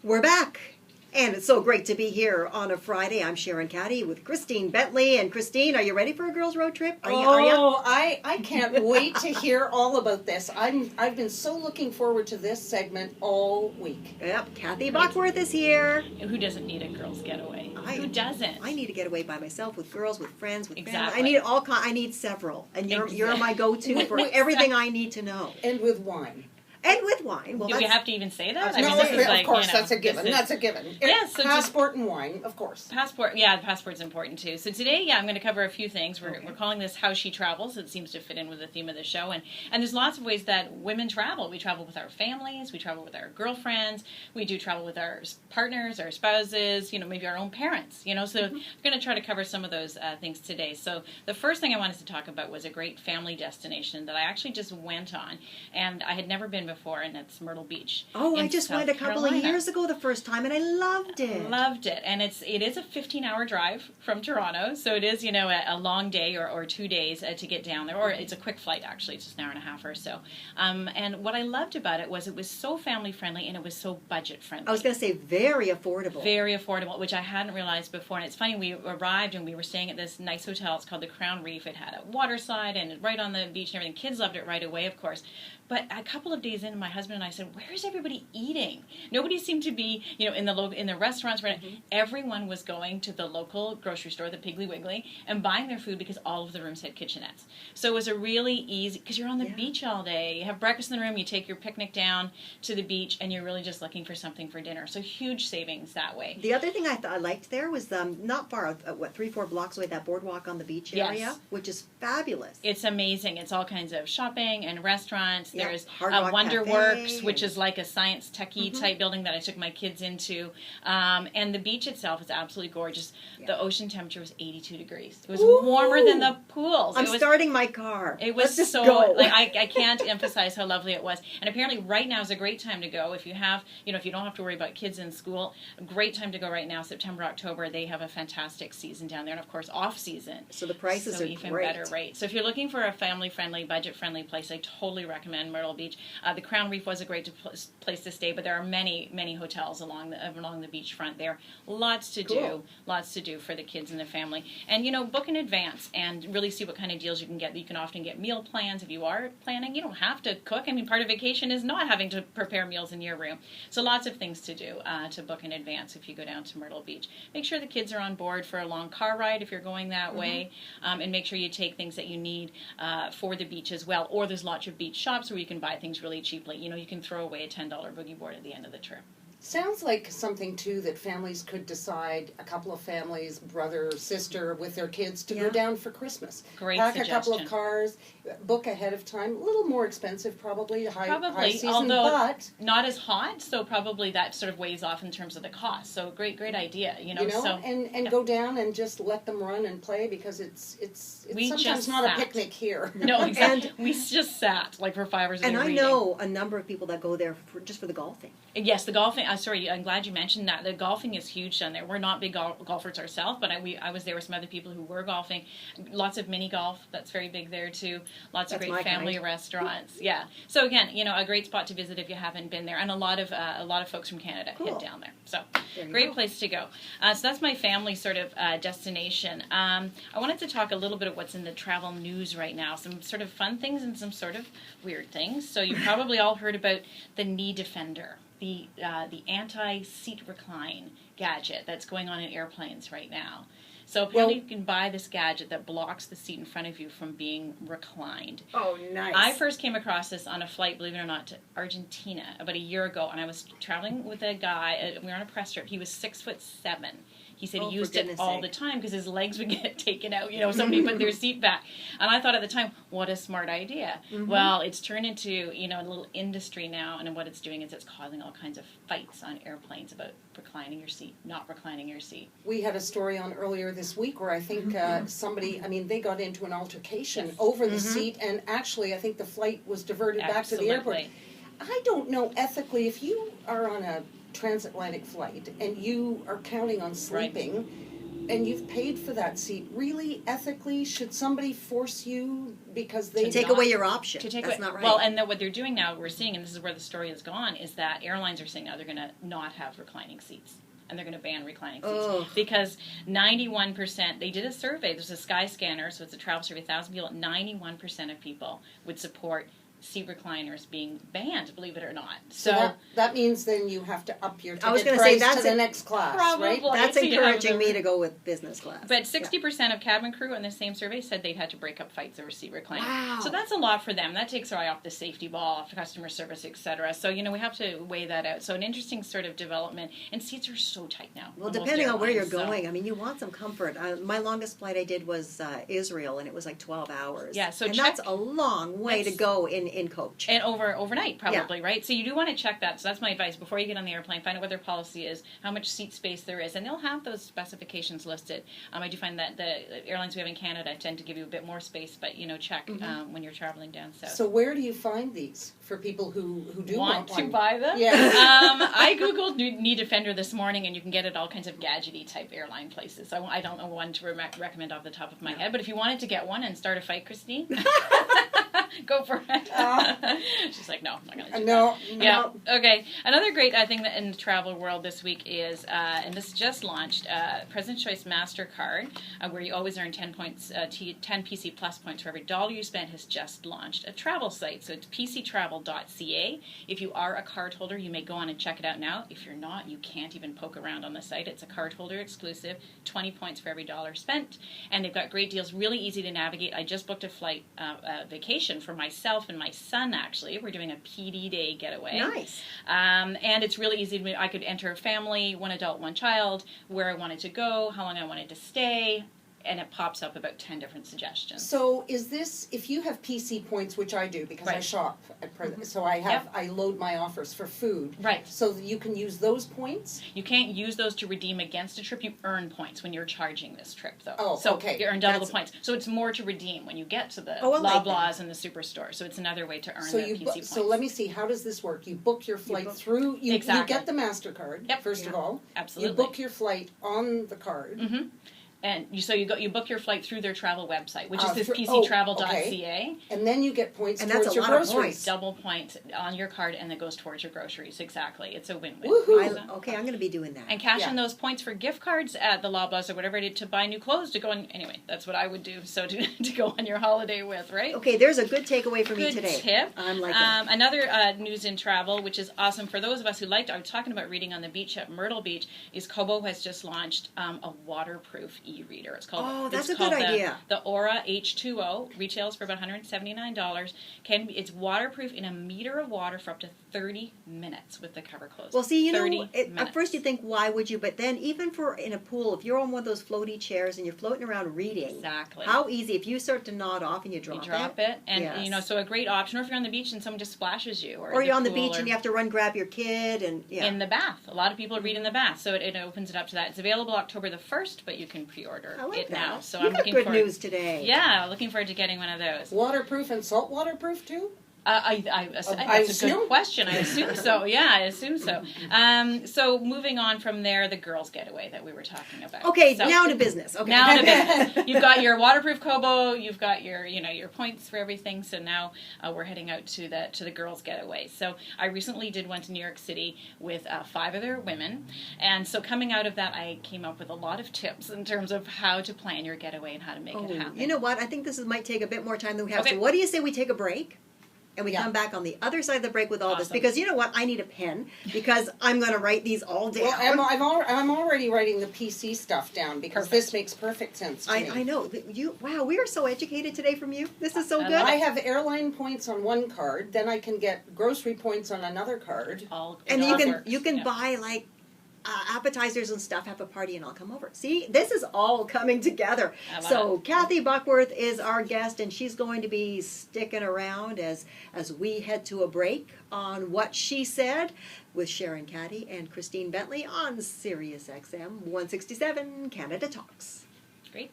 We're back, and it's so great to be here on a Friday. I'm Sharon Caddy with Christine Bentley. And Christine, are you ready for a girls' road trip? Are you? I can't wait to hear all about this. I've been so looking forward to this segment all week. Yep, Kathy Buckworth is here. Who doesn't need a girls' getaway? Who doesn't? I need to get away by myself, with girls, with friends, with exactly. family. I need several, and you're my go-to for everything I need to know. And with wine. And with wine. Well, do we have to even say that? No, of course, that's a given. That's a given. Yeah, so passport and wine, of course. Passport, yeah, the passport's important too. So today, I'm going to cover a few things. We're calling this How She Travels. It seems to fit in with the theme of the show. And there's lots of ways that women travel. We travel with our families. We travel with our girlfriends. We do travel with our partners, our spouses, maybe our own parents, So we're going to try to cover some of those things today. So the first thing I wanted to talk about was a great family destination that I actually just went on. And I had never been before, and it's Myrtle Beach. Oh, I just went a couple of years ago the first time, and I loved it. Loved it. And it is a 15-hour drive from Toronto, so it is, a long day or 2 days to get down there, or it's a quick flight, actually. It's just an hour and a half or so. And what I loved about it was so family-friendly, and it was so budget-friendly. I was going to say very affordable. Very affordable, which I hadn't realized before. And it's funny, we arrived, and we were staying at this nice hotel. It's called the Crown Reef. It had a waterside, and right on the beach and everything. Kids loved it right away, of course. But a couple of days in, my husband and I said, "Where is everybody eating?" Nobody seemed to be, in the restaurants. Mm-hmm. Everyone was going to the local grocery store, the Piggly Wiggly, and buying their food because all of the rooms had kitchenettes. So it was a really easy, because you're on the beach all day. You have breakfast in the room, you take your picnic down to the beach, and you're really just looking for something for dinner. So huge savings that way. The other thing I liked there was not far, 3-4 blocks away, that boardwalk on the beach area, which is fabulous. It's amazing. It's all kinds of shopping and restaurants. Yeah. There's Wonderworks, which is like a science techie type building that I took my kids into. And the beach itself is absolutely gorgeous. Yeah. The ocean temperature was 82 degrees. It was warmer than the pools. I'm starting my car. It was I can't emphasize how lovely it was. And apparently right now is a great time to go. If you have, if you don't have to worry about kids in school, a great time to go right now, September, October. They have a fantastic season down there. And of course, off season. So the prices are even great. Better rate. So if you're looking for a family-friendly, budget-friendly place, I totally recommend Myrtle Beach. The Crown Reef was a great place to stay, but there are many, many hotels along the beachfront there. Lots to do for the kids and the family. And, book in advance and really see what kind of deals you can get. You can often get meal plans if you are planning. You don't have to cook. I mean, part of vacation is not having to prepare meals in your room. So lots of things to do to book in advance if you go down to Myrtle Beach. Make sure the kids are on board for a long car ride if you're going that way, and make sure you take things that you need for the beach as well. Or there's lots of beach shops where you can buy things really cheaply. You can throw away a $10 boogie board at the end of the trip. Sounds like something, too, that families could decide, a couple of families, brother or sister, with their kids, to go down for Christmas. Great Pack suggestion. a couple of cars, book ahead of time. A little more expensive, probably, high season, although but not as hot, so probably that sort of weighs off in terms of the cost. So great idea, go down and just let them run and play, because it's sometimes not a picnic here. No, exactly. And we just sat for 5 hours a day And I reading. know a number of people that go there just for the golfing. Yes, the golfing. Sorry, I'm glad you mentioned that. The golfing is huge down there. We're not big golfers ourselves, but I was there with some other people who were golfing. Lots of mini golf. That's very big there too. Lots of great family restaurants. Yeah. So again, a great spot to visit if you haven't been there, and a lot of folks from Canada head down there. So great place to go. So that's my family sort of destination. I wanted to talk a little bit of what's in the travel news right now. Some sort of fun things and some sort of weird things. So you've probably all heard about the knee defender. The anti-seat recline gadget that's going on in airplanes right now. So apparently you can buy this gadget that blocks the seat in front of you from being reclined. Oh, nice. I first came across this on a flight, believe it or not, to Argentina about a year ago, and I was traveling with a guy. We were on a press trip. He was 6'7". He said he used it all the time because his legs would get taken out. Somebody put their seat back. And I thought at the time, what a smart idea. Mm-hmm. Well, it's turned into, a little industry now, and what it's doing is it's causing all kinds of fights on airplanes about reclining your seat, not reclining your seat. We had a story on earlier this week where I think somebody, they got into an altercation over the seat, and actually I think the flight was diverted back to the airport. I don't know ethically, if you are on a transatlantic flight and you are counting on sleeping, and you've paid for that seat. Really, ethically, should somebody force you because they take away your option? That's not right. Well, and what they're doing now, we're seeing, and this is where the story has gone, is that airlines are saying now they're going to not have reclining seats. And they're going to ban reclining seats. Because 91%, they did a survey, there's a Skyscanner, so it's a travel survey, 1,000 people, 91% of people would support seat recliners being banned, believe it or not. So that means then you have to up your ticket price to the next class, right? That's encouraging me to go with business class. But 60% of cabin crew in the same survey said they'd had to break up fights over seat reclining. Wow. So that's a lot for them. That takes our eye off the safety ball, off customer service, etc. So, we have to weigh that out. So an interesting sort of development. And seats are so tight now. Well, depending on where you're going, I mean, you want some comfort. My longest flight I did was Israel, and it was like 12 hours. Yeah, so that's a long way to go in coach. And overnight, probably, right? So you do want to check that. So that's my advice. Before you get on the airplane, find out what their policy is, how much seat space there is, and they'll have those specifications listed. I do find that the airlines we have in Canada tend to give you a bit more space, but, check when you're traveling down south. So where do you find these for people who do want to buy them? Yeah. I Googled Knee Defender this morning, and you can get it all kinds of gadgety type airline places. So I don't know one to recommend off the top of my head, but if you wanted to get one and start a fight, Christine, go for it. She's like, no, I'm not going to do that. Yeah. Okay. Another great thing that in the travel world this week is, and this just launched, President's Choice MasterCard, where you always earn 10 points, 10 PC Plus points for every dollar you spend, has just launched a travel site. So it's pctravel.ca. If you are a card holder, you may go on and check it out now. If you're not, you can't even poke around on the site. It's a card holder exclusive, 20 points for every dollar spent. And they've got great deals, really easy to navigate. I just booked a flight vacation for myself and my son, actually. We're doing a PD day getaway. Nice. And it's really easy. I could enter a family, one adult, one child, where I wanted to go, how long I wanted to stay, and it pops up about 10 different suggestions. So is this, if you have PC points, which I do because I shop at present, so I have, I load my offers for food. Right. So you can use those points? You can't use those to redeem against a trip. You earn points when you're charging this trip, though. Oh, so okay. you earn double the points. So it's more to redeem when you get to the Loblaws and the Superstore. So it's another way to earn the PC points. So let me see, how does this work? You book your flight through, you get the MasterCard, first of all. Absolutely. You book your flight on the card. Mm-hmm. And you book your flight through their travel website, which is this pctravel.ca. Okay. And then you get points towards your groceries. Double points on your card, and that goes towards your groceries. Exactly. It's a win-win. Okay, I'm going to be doing that. And cash in those points for gift cards at the Loblaws or whatever to buy new clothes to go on. Anyway, that's what I would do. So to go on your holiday with, right? Okay, there's a good takeaway for me today. Good tip. I'm liking it. Another news in travel, which is awesome for those of us who liked. I was talking about reading on the beach at Myrtle Beach. Is Kobo has just launched a waterproof e-reader. It's called. Oh, that's a good idea. The Aura H2O retails for about $179. It's waterproof in a meter of water for up to 30 minutes with the cover closed. Well, see, at first you think, why would you? But then even in a pool, if you're on one of those floaty chairs and you're floating around reading, exactly, how easy, if you start to nod off and you drop it. And, so a great option. Or if you're on the beach and someone just splashes you. Or you're on the beach and you have to run grab your kid. And in the bath. A lot of people read in the bath, so it opens it up to that. It's available October the 1st, but you can pre-order it now. So I'm looking good news today. Yeah, looking forward to getting one of those. Waterproof and salt waterproof too? That's a good question. I assume so. Yeah, I assume so. So moving on from there, the girls' getaway that we were talking about. Okay, now to business. Okay. Now to business. You've got your waterproof Kobo. You've got your points for everything. So now we're heading out to the girls' getaway. So I recently did one to New York City with 5 other women, and so coming out of that, I came up with a lot of tips in terms of how to plan your getaway and how to make it happen. You know what? I think this might take a bit more time than we have. Okay. So what do you say we take a break? And we come back on the other side of the break with all this. Because you know what? I need a pen because I'm going to write these all down. Well, I'm already writing the PC stuff down because this makes perfect sense to me. I know. Wow, we are so educated today from you. This is so good. I have airline points on one card. Then I can get grocery points on another card. You can buy like appetizers and stuff, have a party, and I'll come over. See, this is all coming together. So Kathy Buckworth is our guest, and she's going to be sticking around as we head to a break on What She Said with Sharon Caddy and Christine Bentley on Sirius XM 167 Canada Talks. Great.